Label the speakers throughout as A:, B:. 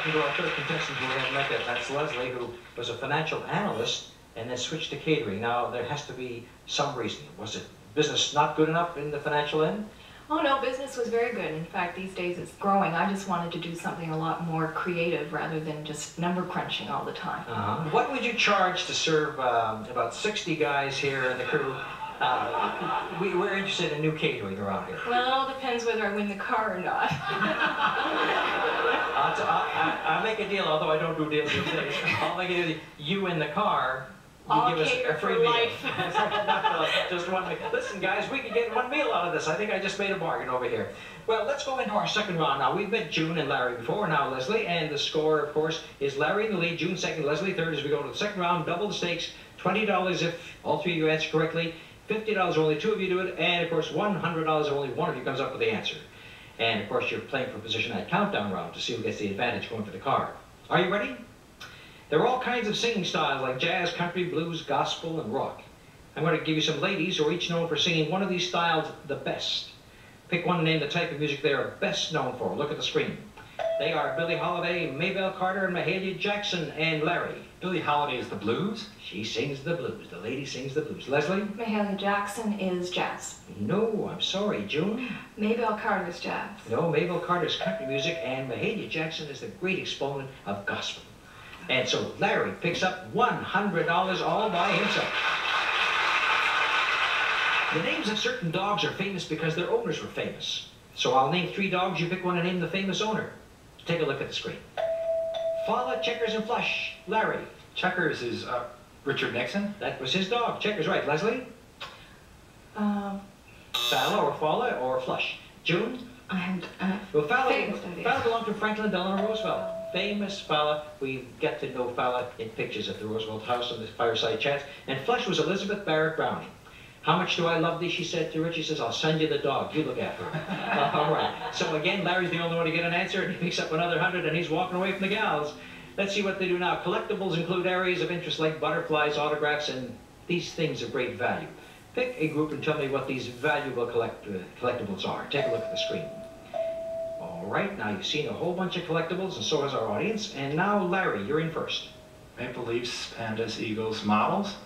A: talking to our third contestant who we haven't met yet. That's Lezlie, who was a financial analyst and then switched to catering. Now, there has to be some reason. Was it business not good enough in the financial end?
B: Oh no, business was very good. In fact, these days it's growing. I just wanted to do something a lot more creative rather than just number crunching all the time.
A: What would you charge to serve about 60 guys here in the crew? We're interested in new catering around here.
B: Well, it all depends whether I win the car or not.
A: I'll make a deal, although I don't do deals these days. I'll make a deal. You win the car.
B: I'll
A: give us
B: cater
A: a free
B: for
A: meal.
B: life.
A: Just one meal. Listen, guys, we could get one meal out of this. I think I just made a bargain over here. Well, let's go into our second round now. We've met June and Larry before, now Lezlie, and the score, of course, is Larry in the lead, June second, Lezlie third as we go to the second round. Double the stakes, $20 if all three of you answer correctly, $50 if only two of you do it, and, of course, $100 if only one of you comes up with the answer. And, of course, you're playing for position at countdown round to see who gets the advantage going for the car. Are you ready? There are all kinds of singing styles like jazz, country, blues, gospel, and rock. I'm going to give you some ladies who are each known for singing one of these styles the best. Pick one and name the type of music they are best known for. Look at the screen. They are Billie Holiday, Maybelle Carter, and Mahalia Jackson, and Larry.
C: Billie Holiday is the blues?
A: She sings the blues. The lady sings the blues. Lezlie?
B: Mahalia Jackson is jazz.
A: No, I'm sorry. June?
B: Maybelle Carter is jazz.
A: No, Maybelle Carter is country music, and Mahalia Jackson is the great exponent of gospel. And so Larry picks up $100 all by himself. The names of certain dogs are famous because their owners were famous. So I'll name three dogs, you pick one and name the famous owner. Take a look at the screen. Fala, Checkers, and Flush. Larry.
C: Checkers is Richard Nixon?
A: That was his dog. Checkers, right. Lezlie? Fala or Fala or Flush. June? Well, Fala belonged to Franklin Delano Roosevelt. Famous Fala. We get to know Fala in pictures at the Roosevelt House and the fireside chats. And Flush was Elizabeth Barrett Browning. How much do I love thee, she said to Richie. She says, I'll send you the dog. You look after her. All right. So again, Larry's the only one to get an answer, and he picks up another 100, and he's walking away from the gals. Let's see what they do now. Collectibles include areas of interest like butterflies, autographs, and these things of great value. Pick a group and tell me what these valuable collectibles are. Take a look at the screen. All right, now you've seen a whole bunch of collectibles, and so has our audience. And now, Larry, you're in first.
C: Maple Leafs, Pandas, Eagles, models?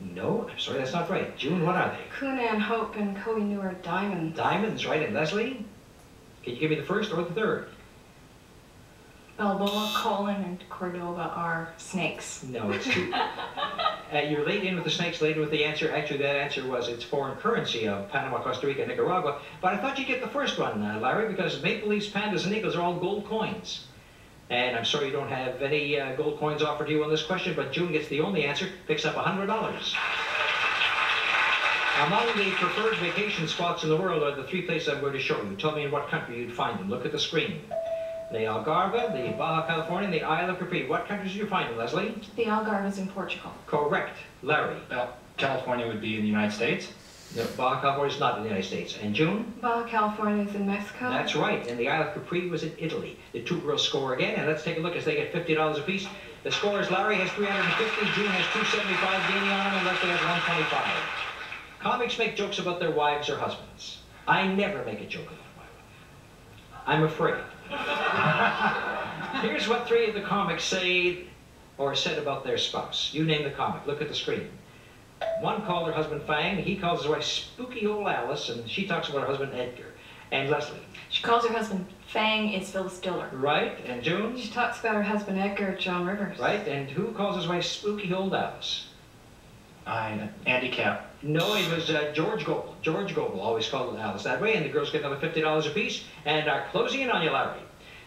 A: No, I'm sorry, that's not right. June, what are they?
B: Coonan, Hope, and Koh-i-Noor diamonds.
A: Diamonds, right. And Lezlie? Can you give me the first or the third?
B: Balboa, Colin, and Cordova are snakes.
A: No, it's two. You're late in with the snakes, late in with the answer. Actually, that answer was it's foreign currency of Panama, Costa Rica, Nicaragua. But I thought you'd get the first one, Larry, because Maple Leafs, Pandas, and Eagles are all gold coins. And I'm sorry you don't have any gold coins offered to you on this question, but June gets the only answer, picks up $100. Among the preferred vacation spots in the world are the three places I'm going to show you. Tell me in what country you'd find them. Look at the screen. The Algarve, the Baja California, and the Isle of Capri. What countries do you find them, Lezlie?
B: The Algarve is in Portugal.
A: Correct. Larry?
C: California would be in the United States?
A: No, Baja California is not in the United States. And June?
B: Baja California is in Mexico.
A: That's right. And the Isle of Capri was in Italy. The two girls score again, and let's take a look as they get $50 apiece. The score is Larry has 350, June has 275 gaining on him, and Leslie has 125. Comics make jokes about their wives or husbands. I never make a joke about my wife. I'm afraid. Here's what three of the comics say or said about their spouse. You name the comic. Look at the screen. One called her husband Fang, he calls his wife Spooky Old Alice, and she talks about her husband Edgar. And Lezlie?
B: She calls her husband Fang is Phyllis Diller.
A: Right, and June?
B: She talks about her husband Edgar, John Rivers.
A: Right, and who calls his wife Spooky Old Alice?
C: Andy Cap.
A: No, it was George Gobel. George Gobel always called Alice that way, and the girls get another $50 apiece, and are closing in on you, Larry.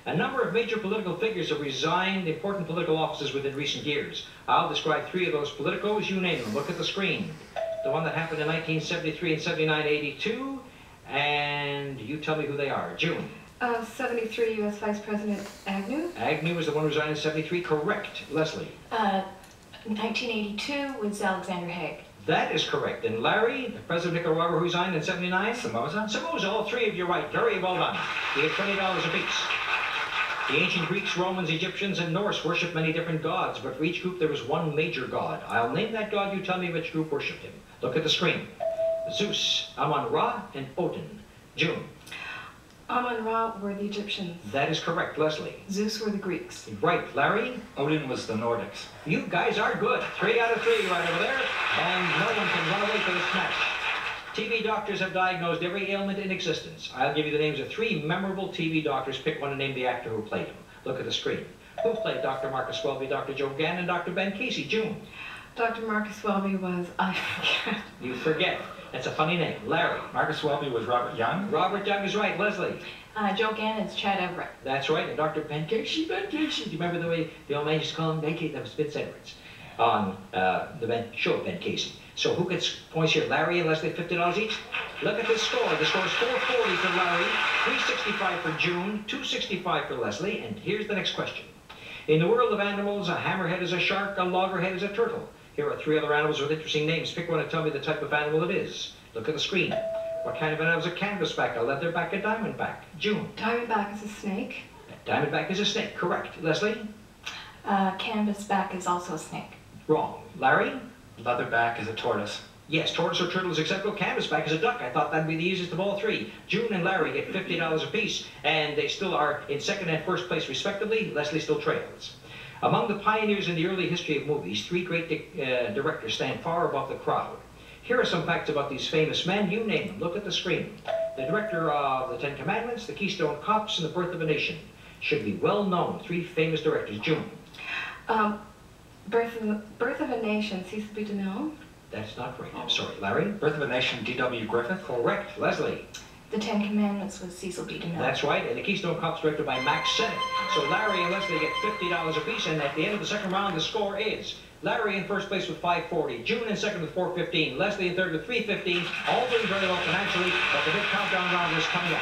A: A number of major political figures have resigned important political offices within recent years. I'll describe three of those politicos. You name them. Look at the screen. The one that happened in 1973 and 79, 82, and you tell me who they are. June.
B: 73 U.S. Vice President Agnew.
A: Agnew was the one who resigned in 73. Correct. Lezlie.
B: 1982 was Alexander Haig.
A: That is correct. And Larry, the president of Nicaragua who resigned in 79?
C: Somoza.
A: Somoza, all three of you right. Very well done. You get $20 apiece. The ancient Greeks, Romans, Egyptians, and Norse worshipped many different gods, but for each group there was one major god. I'll name that god, you tell me which group worshipped him. Look at the screen. Zeus, Amon-Ra, and Odin. June.
B: Amun and Ra were the Egyptians.
A: That is correct. Leslie.
B: Zeus were the Greeks.
A: Right. Larry?
C: Odin was the Nordics.
A: You guys are good. 3 out of 3 right over there. And no one can run away for this match. TV doctors have diagnosed every ailment in existence. I'll give you the names of 3 memorable TV doctors. Pick one and name the actor who played him. Look at the screen. Who played Dr. Marcus Welby, Dr. Joe Gann, and Dr. Ben Casey? June.
B: Dr. Marcus Welby was, I forget.
A: You forget. That's a funny name. Larry.
C: Marcus Welby was Robert Young.
A: Robert Young is right. Leslie.
B: Joe Gann is Chad Everett.
A: That's right. And Dr. Ben Casey, Ben Casey. Do you remember the way the old man used to call him Ben Casey? That was Vince Edwards on the show of Ben Casey. So who gets points here? Larry and Leslie, $50 each. Look at this score. The score is 440 for Larry, 365 for June, 265 for Leslie. And here's the next question. In the world of animals, a hammerhead is a shark, a loggerhead is a turtle. Here are 3 other animals with interesting names. Pick one and tell me the type of animal it is. Look at the screen. What kind of animal is a canvasback, a leatherback, a diamondback? June.
B: Diamondback is a snake.
A: Diamondback is a snake, correct. Leslie?
B: Canvasback is also a snake.
A: Wrong. Larry?
C: Leatherback is a tortoise.
A: Yes, tortoise or turtle is acceptable. Canvasback is a duck. I thought that'd be the easiest of all 3. June and Larry get $50 apiece, and they still are in second and first place respectively. Leslie still trails. Among the pioneers in the early history of movies, 3 great directors stand far above the crowd. Here are some facts about these famous men. You name them. Look at the screen. The director of The 10 Commandments, The Keystone Cops, and The Birth of a Nation. Should be well known. 3 famous directors. June.
B: Birth of a Nation, Cecil B. DeMille.
A: That's not right. I'm sorry. Larry?
C: Birth of a Nation, D.W. Griffith.
A: Correct. Leslie?
B: The 10 Commandments was Cecil B. DeMille.
A: That's right. And The Keystone Cops directed by Max Sennett. So Larry and Leslie get $50 apiece, and at the end of the second round, the score is Larry in first place with 540, June in second with 415, Leslie in third with 315, all doing very well financially, but the big countdown round is coming up.